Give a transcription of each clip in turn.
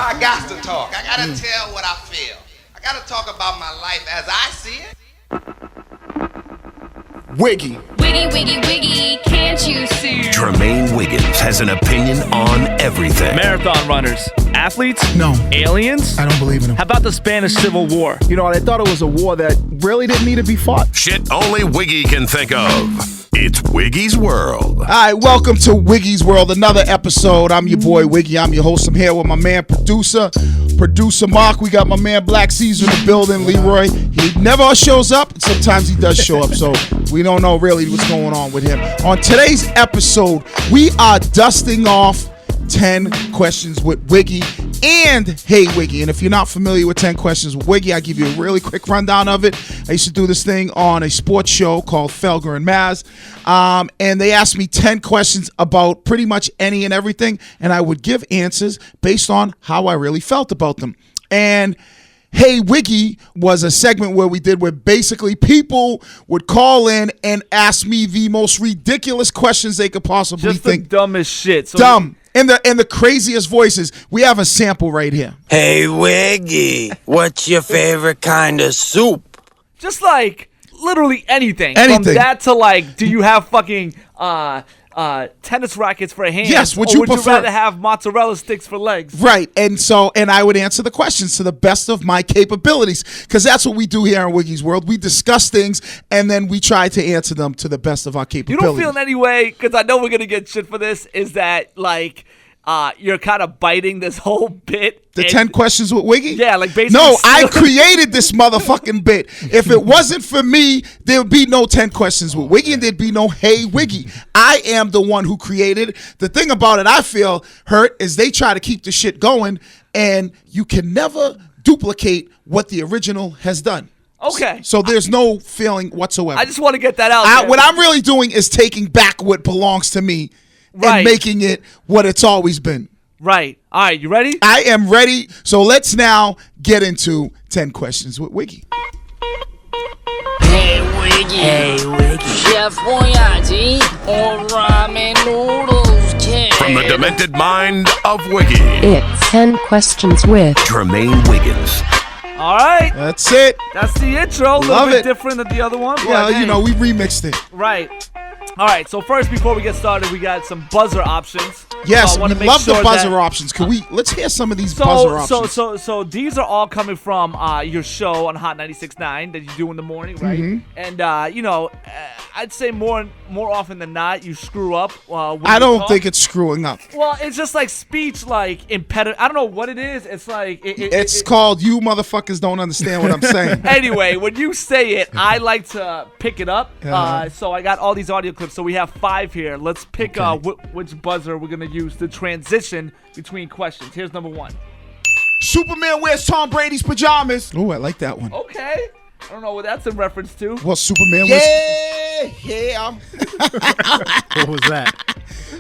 I got to talk. I got to tell what I feel. I got to talk about my life as I see it. Wiggy. Wiggy, wiggy, wiggy, can't you see? Tremaine Wiggins has an opinion on everything. Marathon runners. Athletes? No. Aliens? I don't believe in him. How about the Spanish Civil War? You know, I thought it was a war that really didn't need to be fought. Shit only Wiggy can think of. It's Wiggy's World. All right, welcome to Wiggy's World, another episode. I'm your boy Wiggy. I'm your host. I'm here with my man, producer Mark. We got my man Black Caesar in the building, Leroy. He never shows up. Sometimes he does show up, so we don't know really what's going on with him. On today's episode, we are dusting off 10 questions with Wiggy and Hey Wiggy. And if you're not familiar with 10 questions with Wiggy, I'll give you a really quick rundown of it. I used to do this thing on a sports show called Felger and Maz. And they asked me 10 questions about pretty much any and everything. And I would give answers based on how I really felt about them. And Hey Wiggy was a segment where basically people would call in and ask me the most ridiculous questions they could possibly think. Just the dumbest shit. So Dumb. And the craziest voices. We have a sample right here. Hey, Wiggy, what's your favorite kind of soup? just like literally anything. Anything. From that to like, do you have fucking tennis rackets for hands? Yes, would or you would prefer- you rather have mozzarella sticks for legs? Right, and I would answer the questions to the best of my capabilities, because that's what we do here in Wiggy's World. We discuss things, and then we try to answer them to the best of our You capabilities. don't feel in any way, because I know we're going to get shit for this, is that like you're kind of biting this whole bit. The 10 questions with Wiggy? Yeah, like basically. No, I created this motherfucking bit. If it wasn't for me, there would be no 10 questions with Wiggy, and there'd be no Hey Wiggy. I am the one who created it. The thing about it I feel hurt is they try to keep the shit going, and you can never duplicate what the original has done. Okay. So there's no feeling whatsoever. I just want to get that out there. What I'm really doing is taking back what belongs to me and making it what it's always been. Right. All right, you ready? I am ready. So let's now get into 10 questions with Wiggy. Hey, Wiggy. Hey, Wiggy. Chef Boyardee or ramen noodles, kid. From the demented mind of Wiggy, It's 10 questions with Tremaine Wiggins. All right. That's it. That's the intro. A little Love bit it. different than the other one. But Yeah, hey. you know, we remixed it. Right. All right. So first, before we get started, we got some buzzer options. Yes, I we wanna make love the sure buzzer that- options. Let's hear some of these buzzer options. So these are all coming from your show on Hot 96.9 that you do in the morning, right? Mm-hmm. And I'd say more often than not you screw up. When I you don't talk. think it's screwing up. Well, it's just like speech, like impediment. I don't know what it is. It's like It's called you motherfuckers don't understand what I'm saying. Anyway, when you say it, I like to pick it up. So I got all these audio clips. So we have 5 here. Let's pick which buzzer we're going to use to transition between questions. Here's number 1. Superman wears Tom Brady's pajamas. Oh, I like that one. Okay. I don't know what that's in reference to. Well, Superman wears... Yeah. What was that?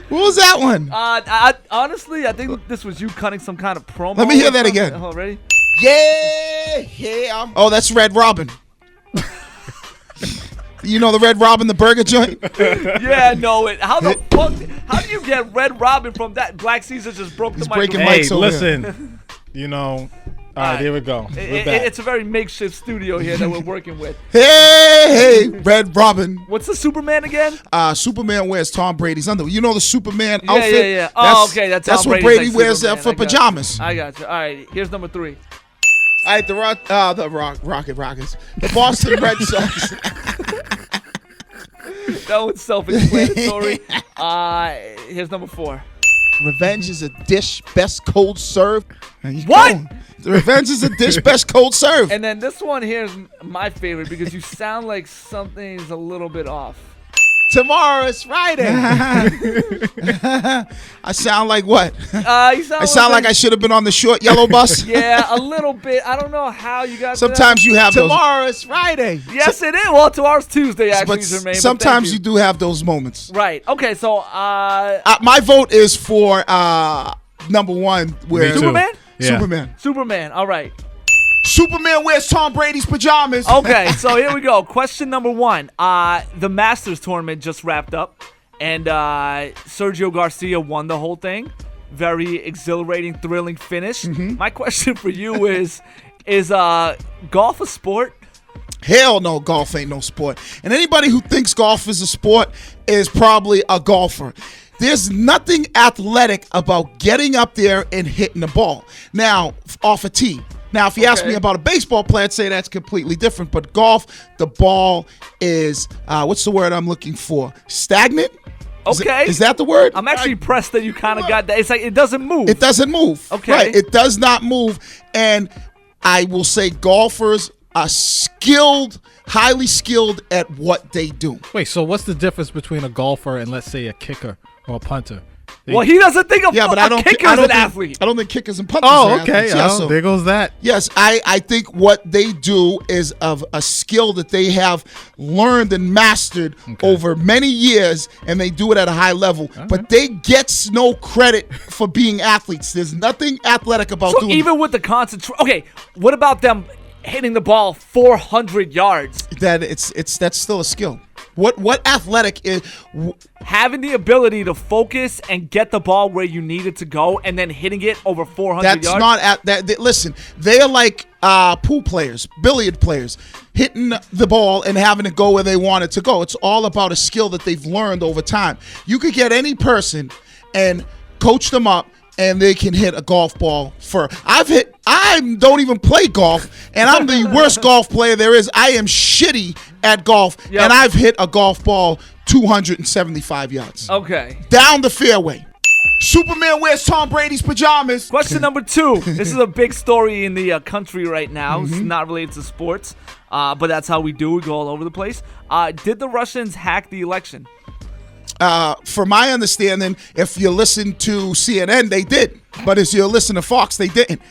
What was that one? Honestly, I think this was you cutting some kind of promo. Let me hear or that something. again. Oh, ready? Yeah. Oh, that's Red Robin. You know the Red Robin, the burger joint? Yeah, no. How the fuck? How do you get Red Robin from that? Black Caesar just broke the breaking microphone. mics Hey, over listen. You know. All right, here we go. We're back. It's a very makeshift studio here that we're working with. Hey, Red Robin. What's the Superman again? Superman wears Tom Brady's underwear. You know the Superman outfit? Yeah. Oh, okay. That's what Brady's Brady like wears Superman. for I got you. pajamas. I got you. All right, here's number 3. All right, the Rockets. The Boston Red Sox. That was self-explanatory. Here's number 4. Revenge is a dish best cold served. What? The revenge is a dish best cold served. And then this one here is my favorite because you sound like something's a little bit off. Tomorrow is Friday. I sound like what? You sound like I should have been on the short yellow bus. Yeah, a little bit. I don't know how you got Sometimes you have tomorrow is Friday. Yes, it is. Well, tomorrow's Tuesday, actually, But Jermaine. sometimes you do have those moments. Right. Okay, so My vote is for number 1. Where Me too. Superman? Yeah. Superman. All right. Superman wears Tom Brady's pajamas. Okay, so here we go. Question number 1. The Masters tournament just wrapped up, and Sergio Garcia won the whole thing. very exhilarating, thrilling finish. My question for you is golf a sport? Hell no, golf ain't no sport. And anybody who thinks golf is a sport is probably a golfer. There's nothing athletic about getting up there and hitting the ball. Now, off a tee. Now, if you ask me about a baseball player, I'd say that's completely different. But golf, the ball is, what's the word I'm looking for? Stagnant? Okay. Is that the word? I'm actually impressed that you kind of got that. It's like it doesn't move. It doesn't move. Okay. Right. It does not move. And I will say golfers are skilled, highly skilled at what they do. Wait, so what's the difference between a golfer and, let's say, a kicker or a punter? Well, he doesn't think of a kicker as an athlete. I don't think kickers and punters Oh, are okay. athletes. Yeah, So there goes that. Yes, I think what they do is of a skill that they have learned and mastered over many years, and they do it at a high level. But they get no credit for being athletes. There's nothing athletic about So doing even with the concentration, okay, what about them hitting the ball 400 yards? that's still a skill. What athletic is Having the ability to focus and get the ball where you need it to go, and then hitting it over 400 that's yards. not listen, they are like pool players, billiard players, hitting the ball and having it go where they want it to go. It's all about a skill that they've learned over time. You could get any person and coach them up, and they can hit a golf ball I don't even play golf, and I'm the worst golf player there is. I am shitty at golf, and I've hit a golf ball 275 yards. Okay. Down the fairway. Superman wears Tom Brady's pajamas. Question number 2. This is a big story in the country right now. It's not related to sports, but that's how we do. We go all over the place. Did the Russians hack the election? For my understanding, if you listen to CNN, they did. But if you listen to Fox, they didn't.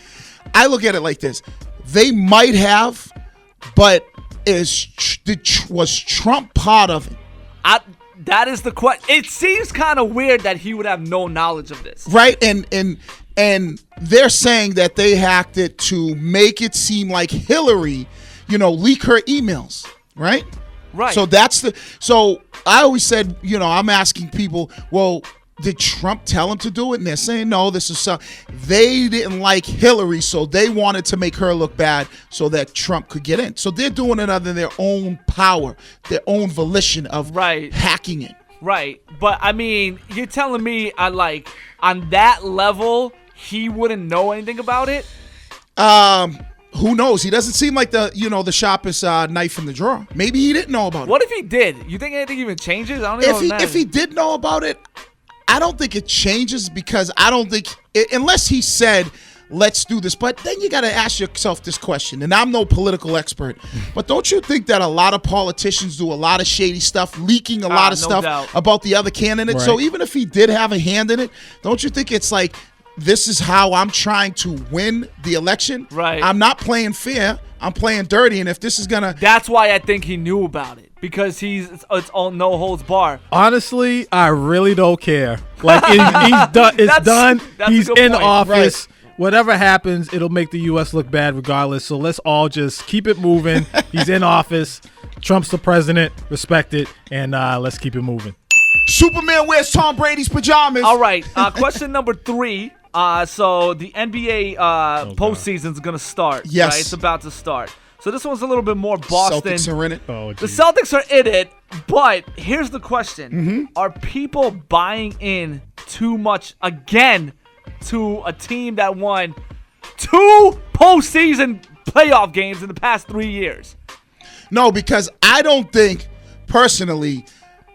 I look at it like this. They might have, but was Trump part of it? That is the question. It seems kind of weird that he would have no knowledge of this. Right? And they're saying that they hacked it to make it seem like Hillary, leak her emails. Right? Right. So I always said, I'm asking people, well, did Trump tell him to do it? And they're saying, no, this is they didn't like Hillary, so they wanted to make her look bad so that Trump could get in. So they're doing it under their own power, their own volition of hacking it. Right. But I mean, you're telling me on that level, he wouldn't know anything about it? Who knows? He doesn't seem like the sharpest knife in the drawer. Maybe he didn't know about it. What if he did? You think anything even changes? I don't know. If he did know about it, I don't think it changes, because I don't think unless he said, let's do this. But then you got to ask yourself this question, and I'm no political expert, but don't you think that a lot of politicians do a lot of shady stuff, leaking a lot of stuff about the other candidates? Right. So even if he did have a hand in it, don't you think it's like, this is how I'm trying to win the election? Right. I'm not playing fair. I'm playing dirty, and if this is gonna, that's why I think he knew about it, because it's all no holds bar. Honestly, I really don't care. Like he's done. It's done. He's in office. Right. Whatever happens, it'll make the U.S. look bad regardless. So let's all just keep it moving. He's in office. Trump's the president. Respect it, and let's keep it moving. Superman wears Tom Brady's pajamas. All right. Question number 3. So the NBA postseason is going to start. Yes. Right? It's about to start. So this one's a little bit more Boston. Celtics are in it. Oh, the Celtics are in it, but here's the question. Are people buying in too much again to a team that won 2 postseason playoff games in the past 3 years? No, because I don't think, personally,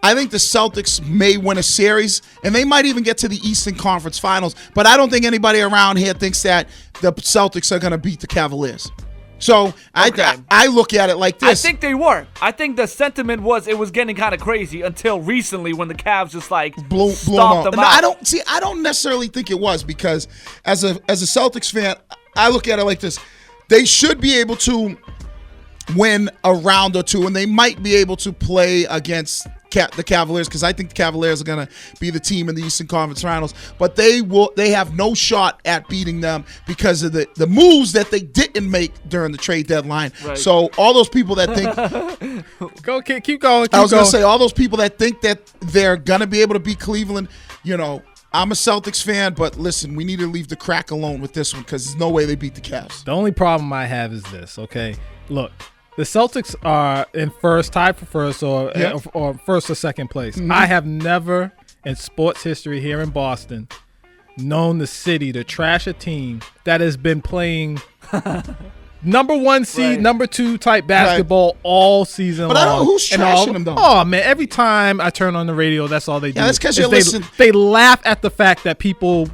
I think the Celtics may win a series, and they might even get to the Eastern Conference Finals, but I don't think anybody around here thinks that the Celtics are going to beat the Cavaliers. So I look at it like this. I think they were. I think the sentiment was it was getting kind of crazy until recently when the Cavs just stomped them out. I don't necessarily think it was, because as a Celtics fan, I look at it like this. They should be able to win a round or two, and they might be able to play against the Cavaliers, because I think the Cavaliers are going to be the team in the Eastern Conference Finals, but they have no shot at beating them because of the moves that they didn't make during the trade deadline. Right. So all those people that think keep going. I was going to say, all those people that think that they're going to be able to beat Cleveland, I'm a Celtics fan, but listen, we need to leave the crack alone with this one because there's no way they beat the Cavs. The only problem I have is this, okay? Look, the Celtics are in first, tied for first or first or second place. Mm-hmm. I have never in sports history here in Boston known the city to trash a team that has been playing number 1 seed, number 2 type basketball all season long. But I don't know who's trashing them, though. Oh, man, every time I turn on the radio, that's all they do. Yeah, that's because you're listening. They laugh at the fact that people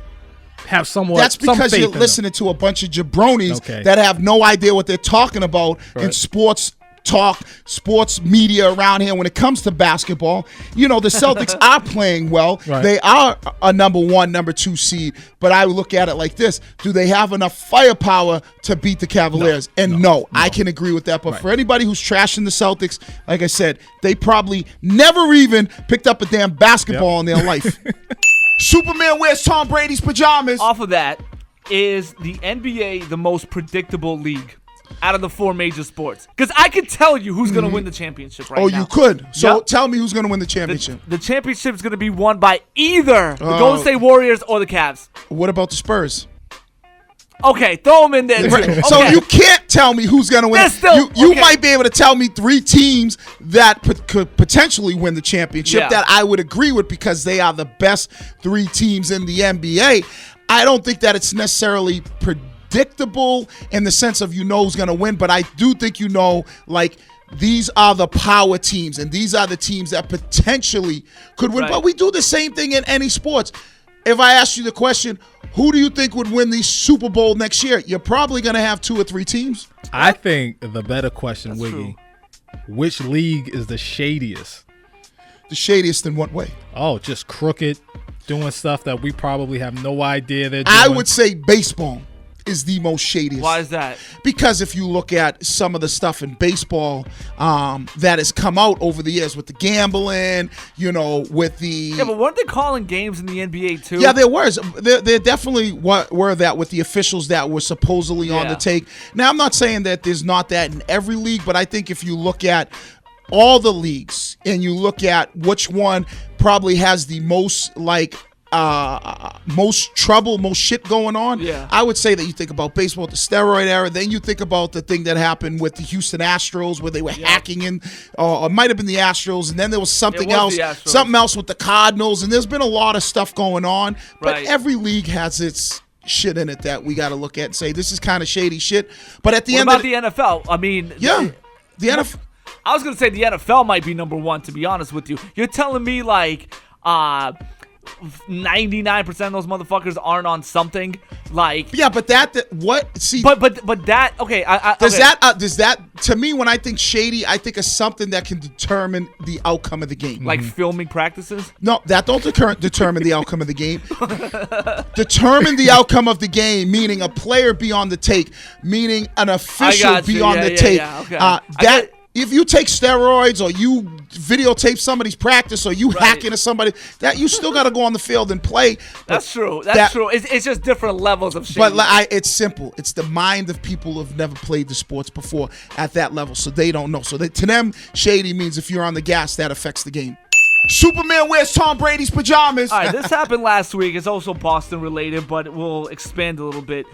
have somewhat That's because some you're listening to a bunch of jabronis that have no idea what they're talking about in sports talk, sports media around here when it comes to basketball. You know, the Celtics are playing well. Right. They are a number 1, number 2 seed. But I look at it like this. Do they have enough firepower to beat the Cavaliers? No. I can agree with that. But for anybody who's trashing the Celtics, like I said, they probably never even picked up a damn basketball in their life. Superman wears Tom Brady's pajamas. Off of that, is the NBA the most predictable league out of the 4 major sports? Because I can tell you who's going to win the championship right now. Oh, you could. So tell me who's going to win the championship. The championship is going to be won by either the Golden State Warriors or the Cavs. What about the Spurs? Okay, throw them in there. Okay. So you can't tell me who's going to win. You might be able to tell me 3 teams that could potentially win the championship that I would agree with because they are the best 3 teams in the NBA. I don't think that it's necessarily predictable in the sense of who's going to win, but I do think like these are the power teams and these are the teams that potentially could win. Right. But we do the same thing in any sports. If I ask you the question, who do you think would win the Super Bowl next year? You're probably going to have 2 or 3 teams. I think the better question, Wiggy, which league is the shadiest? The shadiest in what way? Oh, just crooked, doing stuff that we probably have no idea they're doing. I would say baseball is the most shadiest. Why is that? Because if you look at some of the stuff in baseball that has come out over the years with the gambling, with the... Yeah, but weren't they calling games in the NBA too? Yeah, there was. There definitely were that with the officials that were supposedly on the take. Now, I'm not saying that there's not that in every league, but I think if you look at all the leagues and you look at which one probably has the most most trouble, most shit going on, I would say that you think about baseball, the steroid era, then you think about the thing that happened with the Houston Astros where they were hacking in, or it might have been the Astros, and then there was something else with the Cardinals, and there's been a lot of stuff going on, but every league has its shit in it that we got to look at and say, this is kind of shady shit. But at the end of the NFL, I mean... the NFL... I was going to say the NFL might be number 1, to be honest with you. You're telling me, 99% of those motherfuckers aren't on something but that okay. Does that to me when I think shady, I think of something that can determine the outcome of the game, like filming practices. No, that don't determine the outcome of the game. Determine the outcome of the game, meaning a player be on the take, meaning an official be on the take. Okay. If you take steroids or you videotape somebody's practice or you hack into somebody, that you still got to go on the field and play. That's true. That's true. It's just different levels of shady. But it's simple. It's the mind of people who've never played the sports before at that level, so they don't know. So to them, shady means if you're on the gas, that affects the game. Superman wears Tom Brady's pajamas. All right, this happened last week. It's also Boston related, but we'll expand a little bit.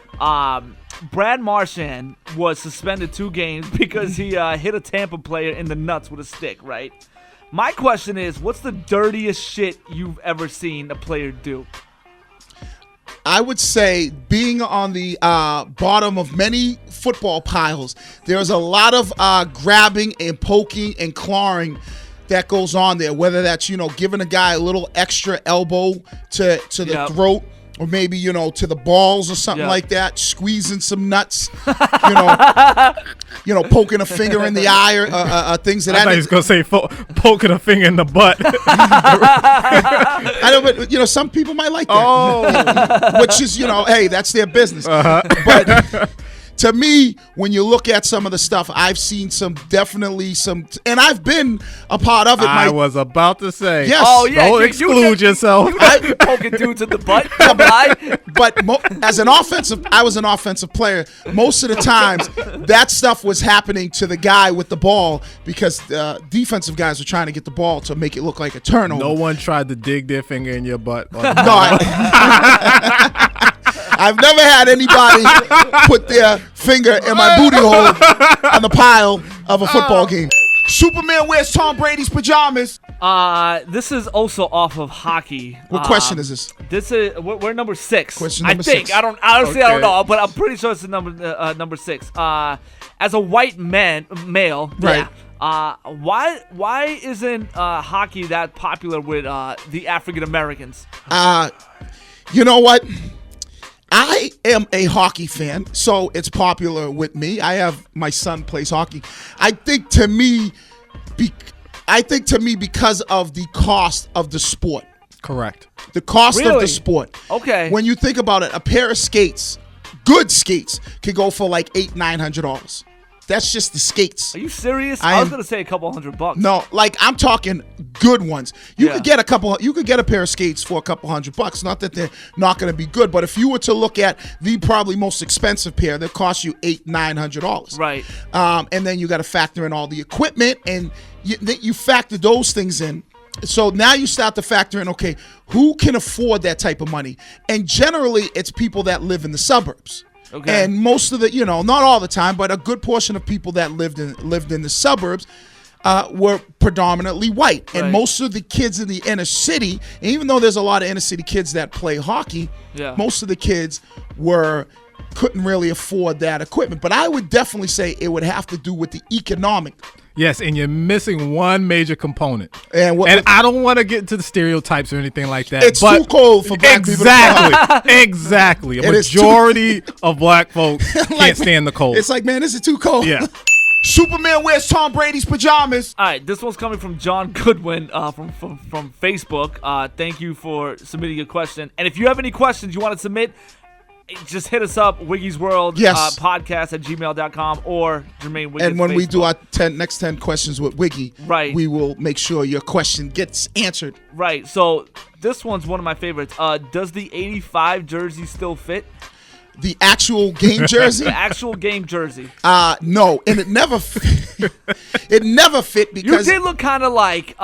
Brad Marchand was suspended 2 games because he hit a Tampa player in the nuts with a stick, right? My question is, what's the dirtiest shit you've ever seen a player do? I would say being on the bottom of many football piles, there's a lot of grabbing and poking and clawing that goes on there, whether that's, giving a guy a little extra elbow to the throat, or maybe, to the balls or something like that, squeezing some nuts, poking a finger in the eye or things of that. I thought he was going to say poking a finger in the butt. I know, but, some people might like that. Which is, hey, that's their business. But to me, when you look at some of the stuff, I've seen definitely some, and I've been a part of it. I was about to say, yes. Oh yeah, don't exclude yourself. You poking dudes in the butt. But I was an offensive player. Most of the times, that stuff was happening to the guy with the ball because defensive guys were trying to get the ball to make it look like a turnover. No one tried to dig their finger in your butt. No, I've never had anybody put their finger in my booty hole on the pile of a football game. Superman wears Tom Brady's pajamas. This is also off of hockey. What question is this? This is we're number 6. Question number I think 6. I don't honestly I don't know, but I'm pretty sure it's the number 6. As a white male, right? Why isn't hockey that popular with the African Americans? You know what? I am a hockey fan, so it's popular with me. I have my son plays hockey. I think to me because of the cost of the sport. Correct. The cost of Really? the sport. Okay. When you think about it, a pair of skates, good skates, could go for like $800-900. That's just the skates. Are you serious? I was gonna say a couple $100. No, like I'm talking good ones. You Yeah. could get you could get a pair of skates for a couple $100. Not that they're not going to be good, but if you were to look at the probably most expensive pair, that cost you $800-900. Right. And then you got to factor in all the equipment, and you factor those things in. So now you start to factor in, okay, who can afford that type of money? And generally, it's people that live in the suburbs. Okay. And most of the, not all the time, but a good portion of people that lived in the suburbs were predominantly white. And Right. most of the kids in the inner city, and even though there's a lot of inner city kids that play hockey, most of the kids couldn't really afford that equipment. But I would definitely say it would have to do with the economic. Yes, and you're missing one major component. And I don't want to get into the stereotypes or anything like that. It's but too cold for black people to play. Exactly. A It is majority of black folks can't stand the cold. It's like, man, this is too cold. Yeah. Superman wears Tom Brady's pajamas. All right, this one's coming from John Goodwin from Facebook. Thank you for submitting your question. And if you have any questions you want to submit, just hit us up, Wiggy's World podcast at gmail.com or Jermaine Wiggins. And when we Facebook. do our next 10 questions with Wiggy, Right. we will make sure your question gets answered. Right, so this one's one of my favorites. Does the 85 jersey still fit? The actual game jersey? The actual game jersey. No, and it never it never fit because You did look kind of like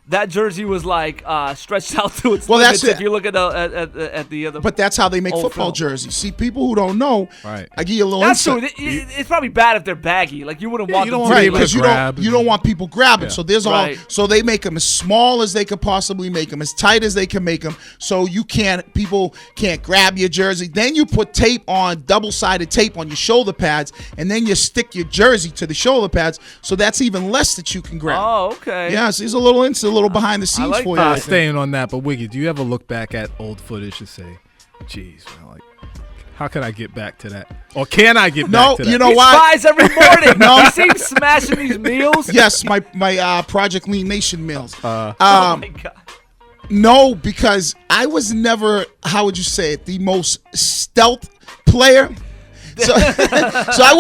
that jersey was like stretched out to its Well, limits that's it. if you look at the other. but that's how they make old football film. jerseys. See, people who don't know, Right. I give you a little That's insight. true. It's probably bad if they're baggy. Like you wouldn't want you them don't to want be people like, Because you grab don't want people grabbing. Yeah. So there's Right. so they make them as small as they could possibly make them, as tight as they can make them. So people can't grab your jersey. Then you put double-sided tape on your shoulder pads, and then you stick your jersey to the shoulder pads. So that's even less that you can grab. oh, okay. Yeah, so there's a little behind the scenes like for that. you. Staying on that, but Wiggy, do you ever look back at old footage and say, geez, man, like, how can I get back to that? Or can I get back to that? You know He why? tries every morning. You see him smashing these meals. Yes, my Project Lean Nation meals. Oh my God. No, because I was never, how would you say it, the most stealth player. So I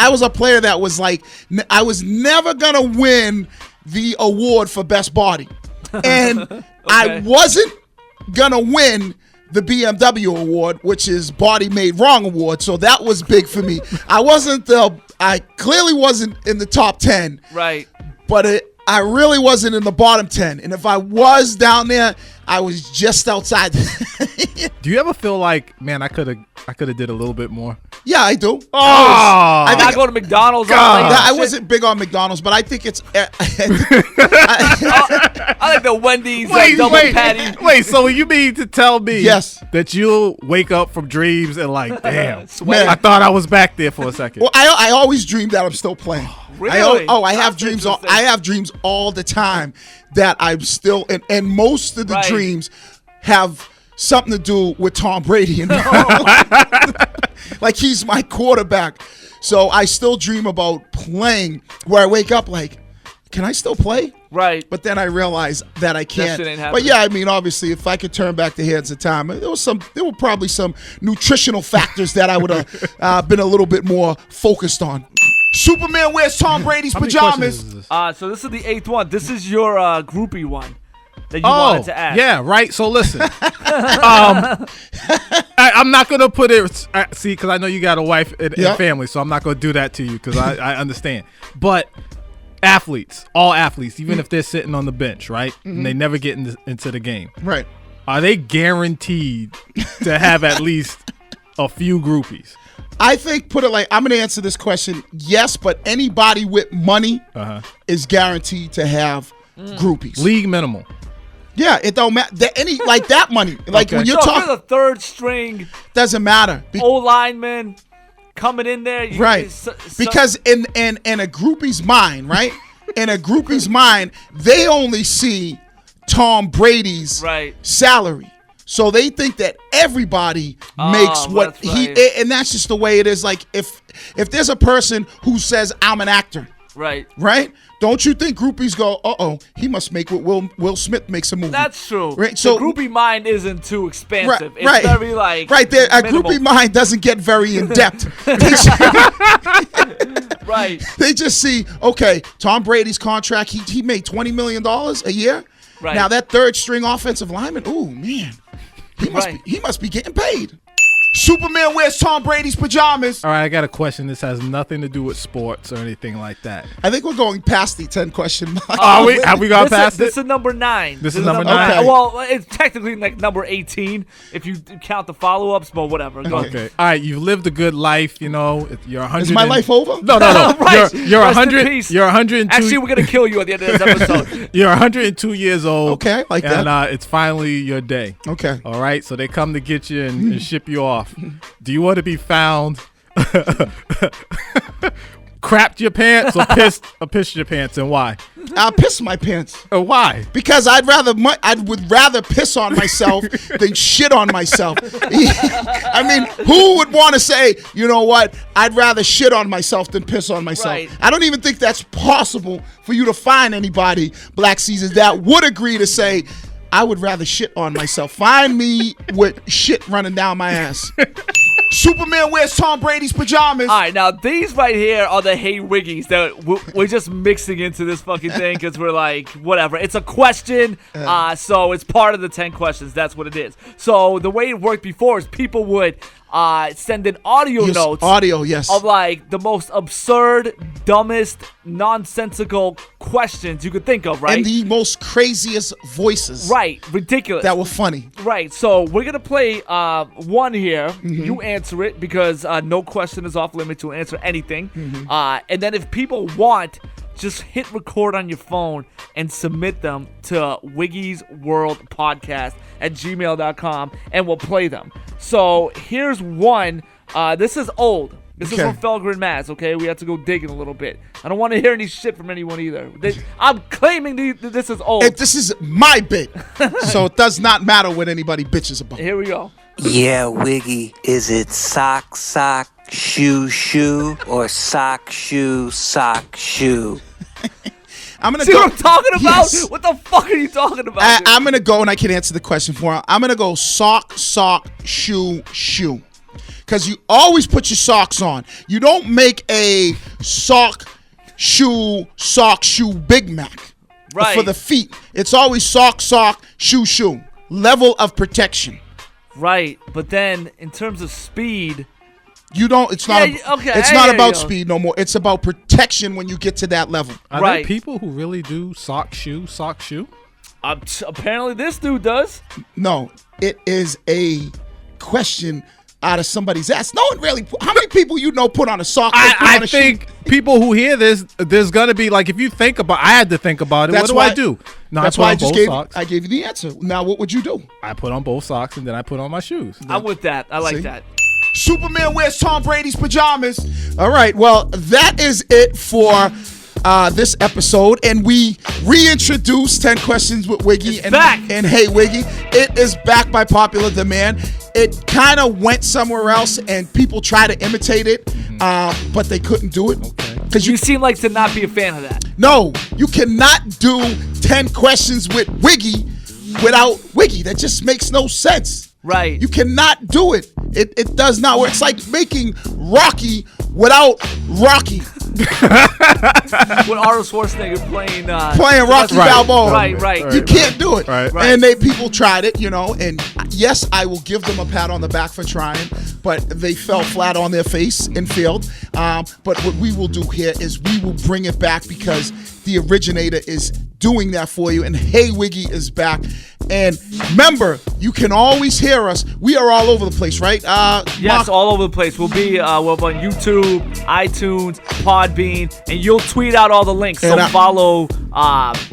was a player that was like, I was never going to win the award for best body. And I wasn't going to win the BMW award, which is Body Made Wrong award. So that was big for me. I clearly wasn't in the top 10. Right. But I really wasn't in the bottom 10. And if I was down there, I was just outside. Do you ever feel like, man, I could have did a little bit more? Yeah, I do. I go to McDonald's. I wasn't big on McDonald's, but I think it's. I like the Wendy's double patty. Wait, so you mean to tell me Yes. that you'll wake up from dreams and like, damn, Man. I thought I was back there for a second. Well, I always dream that I'm still playing. Really? I have That's dreams. interesting. I have dreams all the time that I'm still, and most of the Right. dreams have something to do with Tom Brady and like he's my quarterback. So I still dream about playing where I wake up like, can I still play? Right. But then I realized that I can't. shit ain't But happening. yeah, I mean, obviously, if I could turn back the hands of time, there were probably some nutritional factors that I would have been a little bit more focused on. Superman wears Tom Brady's How many pajamas. questions is this? So this is the 8th one. This is your groupie one that you wanted to ask. Yeah, right. So listen, I'm not gonna put it. See, because I know you got a wife and family, so I'm not gonna do that to you because I understand. But athletes, all athletes, even if they're sitting on the bench, right, and they never get into the game, Right. are they guaranteed to have at least a few groupies? I think, put it like, I'm going to answer this question, yes, but anybody with money is guaranteed to have groupies. League minimal. Yeah, it don't matter. Like that money. Like Okay. when you're So if talking, you're the third string doesn't matter. old lineman coming in there. Right. Because in a groupie's mind, right? In a groupie's mind, they only see Tom Brady's salary. So they think that everybody makes what that's right. and that's just the way it is. Like if there's a person who says I'm an actor, Right. don't you think groupies go, he must make what Will Smith makes a movie. That's true. Right. So the groupie mind isn't too expansive. It's right. very like right there. A minimal. groupie mind doesn't get very in depth. Right. They just see, okay, Tom Brady's contract, he made $20 million a year. Right. Now that third string offensive lineman, oh man, Right. he must be getting paid. Superman wears Tom Brady's pajamas. All right, I got a question. This has nothing to do with sports or anything like that. I think we're going past the 10 question mark. Have we gone past This it? is number 9. This is number 9? Okay. Well, it's technically like number 18 if you count the follow-ups, but whatever. Go ahead. Okay. All right, you've lived a good life, you know. You're 100. Is my life over? No. Right. You're Rest in 100. peace. You're 102. Actually, we're gonna kill you at the end of this episode. You're 102 years old. Okay, like that. And it's finally your day. Okay. All right, so they come to get you and ship you off. Do you want to be found crapped your pants or pissed your pants, and why? I'll piss my pants. Why? Because I would rather piss on myself than shit on myself. I mean, who would want to say, you know what? I'd rather shit on myself than piss on myself. Right. I don't even think that's possible for you to find anybody, Black Caesars, that would agree to say, I would rather shit on myself. Find me with shit running down my ass. Superman wears Tom Brady's pajamas. All right, now these right here are the Hey Wiggies that we're just mixing into this fucking thing because we're like, whatever. It's a question, so it's part of the 10 questions. That's what it is. So the way it worked before is people would send in audio notes. Audio, yes. Of like the most absurd, dumbest, nonsensical questions you could think of, right? And the most craziest voices. Right, ridiculous. That were funny. Right, so we're going to play one here. You answer it because no question is off limit to answer anything. And then if people want, just hit record on your phone and submit them to WiggysWorldPodcast at gmail.com and we'll play them. So here's one. This is old. This is from Felgren, Mass. Okay, we have to go digging a little bit. I don't want to hear any shit from anyone either. I'm claiming this is old. This is my bit, so it does not matter what anybody bitches about. Here we go. Yeah, Wiggy, is it sock, shoe, or sock, shoe? I'm gonna See go. what I'm talking about? Yes. What the fuck are you talking about? dude? I'm gonna go, and I can answer the question for him. I'm gonna go sock, shoe. Because you always put your socks on. You don't make a sock, shoe, Big Mac. Right. For the feet. It's always sock, shoe. Level of protection. Right, but then in terms of speed, You don't. It's not. It's I not hear about you. speed no more. It's about protection when you get to that level. Are Right. there people who really do sock shoe? apparently this dude does. No, it is a question out of somebody's ass. No one really. How many people you know put on a sock? I think people who hear this, there's gonna be like, if you think about, I had to think about it. That's what do I do? No, That's I put why on I just both gave. socks. I gave you the answer. Now, what would you do? I put on both socks and then I put on my shoes. I'm with that. I like See? that. Superman wears Tom Brady's pajamas. All right, well, that is it for this episode, and we reintroduced 10 Questions with Wiggy. It's back. And Hey Wiggy. It is back by popular demand. It kind of went somewhere else, and people try to imitate it, but they couldn't do it. Because Because you seem like to not be a fan of that. No, you cannot do 10 questions with Wiggy without Wiggy. That just makes no sense. Right. You cannot do it. It does not work. It's like making Rocky without Rocky. With Arnold Schwarzenegger playing Rocky Balboa. Right. You can't do it. Right. And people tried it, and yes, I will give them a pat on the back for trying, but they fell flat on their face in field. But what we will do here is we will bring it back because the originator is doing that for you. And Hey Wiggy is back. And remember, you can always hear us. We are all over the place, right? Yes, Mark? all over the place. We'll be we're on YouTube, iTunes, Podbean, and you'll tweet out all the links. So follow,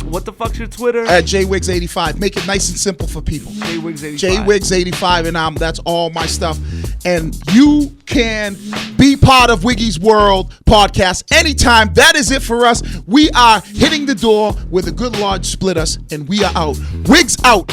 what the fuck's your Twitter? At JWiggs85. Make it nice and simple for people. JWiggs85. JWiggs85, and that's all my stuff. And you can be part of Wiggy's World Podcast anytime. That is it for us. We are hitting the door where the good Lord split us, and we are out. Wiggs out.